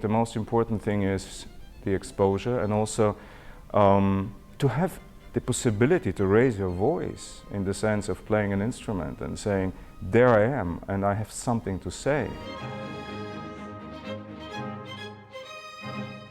The most important thing is the exposure, and also to have the possibility to raise your voice in the sense of playing an instrument and saying, there I am and I have something to say.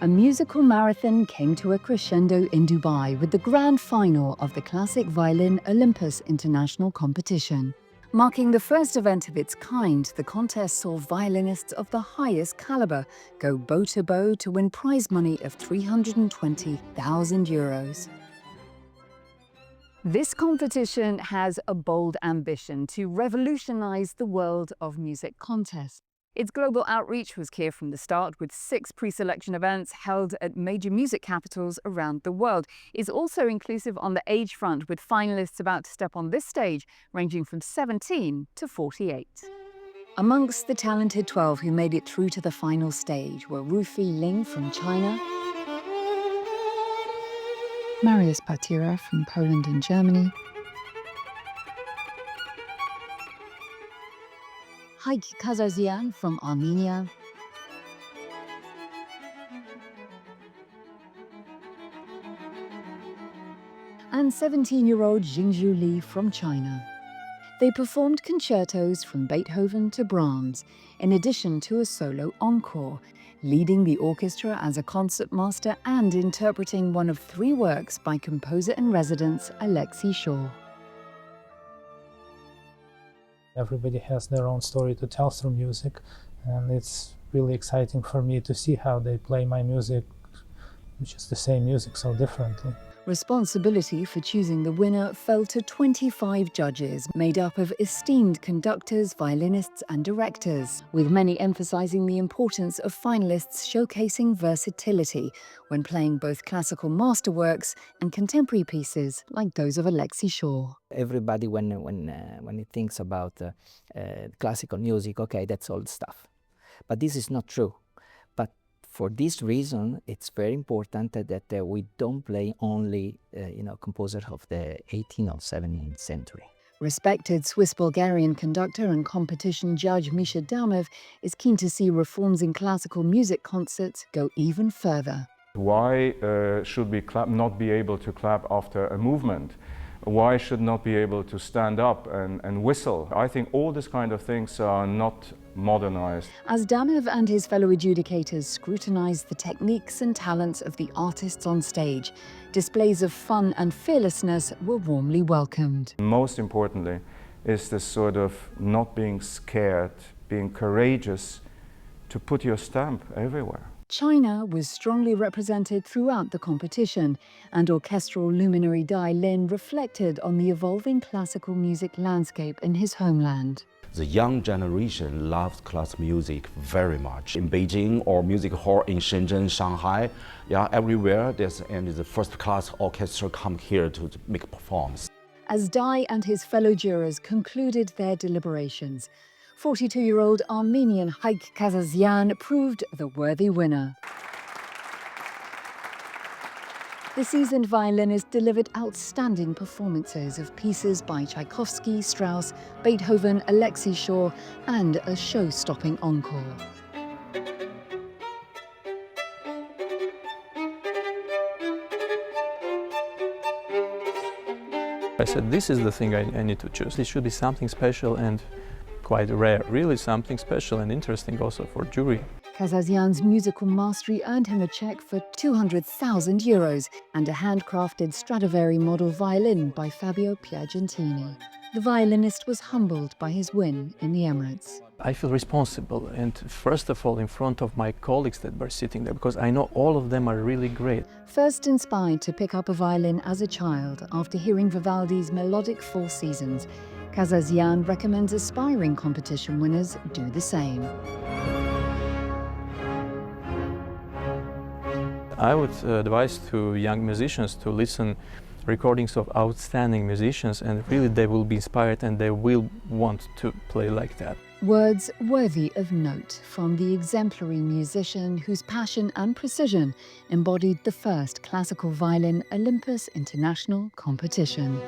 A musical marathon came to a crescendo in Dubai with the grand final of the Classic Violin Olympus international competition. Marking the first event of its kind, the contest saw violinists of the highest caliber go bow to win prize money of €320,000. This competition has a bold ambition to revolutionize the world of music contests. Its global outreach was clear from the start, with 6 pre-selection events held at major music capitals around the world. It's also inclusive on the age front, with finalists about to step on this stage ranging from 17 to 48. Amongst the talented 12 who made it through to the final stage were Rufi Ling from China, Mariusz Patira from Poland and Germany, Haik Kazarzian from Armenia, and 17-year-old Jingzhu Li from China. They performed concertos from Beethoven to Brahms, in addition to a solo encore, leading the orchestra as a concertmaster and interpreting one of 3 works by composer-in-residence Alexei Shaw. Everybody has their own story to tell through music, and it's really exciting for me to see how they play my music, which is the same music, so differently. Responsibility for choosing the winner fell to 25 judges, made up of esteemed conductors, violinists and directors, with many emphasizing the importance of finalists showcasing versatility when playing both classical masterworks and contemporary pieces like those of Alexei Shaw. Everybody, when it thinks about classical music, okay, that's old stuff. But this is not true. For this reason, it's very important that we don't play only, composers of the 18th or 17th century. Respected Swiss-Bulgarian conductor and competition judge Misha Damov is keen to see reforms in classical music concerts go even further. Why should we not be able to clap after a movement? Why should not be able to stand up and whistle? I think all these kind of things are not modernized. As Damov and his fellow adjudicators scrutinized the techniques and talents of the artists on stage, displays of fun and fearlessness were warmly welcomed. Most importantly is this sort of not being scared, being courageous to put your stamp everywhere. China was strongly represented throughout the competition, and orchestral luminary Dai Lin reflected on the evolving classical music landscape in his homeland. The young generation loves classical music very much. In Beijing or music hall in Shenzhen, Shanghai, everywhere there's the first class orchestra come here to make performance. As Dai and his fellow jurors concluded their deliberations, 42-year-old Armenian Haik Kazarzian proved the worthy winner. The seasoned violinist delivered outstanding performances of pieces by Tchaikovsky, Strauss, Beethoven, Alexei Shaw, and a show-stopping encore. I said, this is the thing I need to choose. It should be something special and quite rare, really something special and interesting also for jury. Kazarzian's musical mastery earned him a cheque for €200,000 and a handcrafted Stradivari model violin by Fabio Piagentini. The violinist was humbled by his win in the Emirates. I feel responsible, and first of all in front of my colleagues that were sitting there, because I know all of them are really great. First inspired to pick up a violin as a child after hearing Vivaldi's melodic Four Seasons, Kazarzian recommends aspiring competition winners do the same. I would advise to young musicians to listen recordings of outstanding musicians, and really they will be inspired and they will want to play like that. Words worthy of note from the exemplary musician whose passion and precision embodied the first Classical Violin Olympus international competition.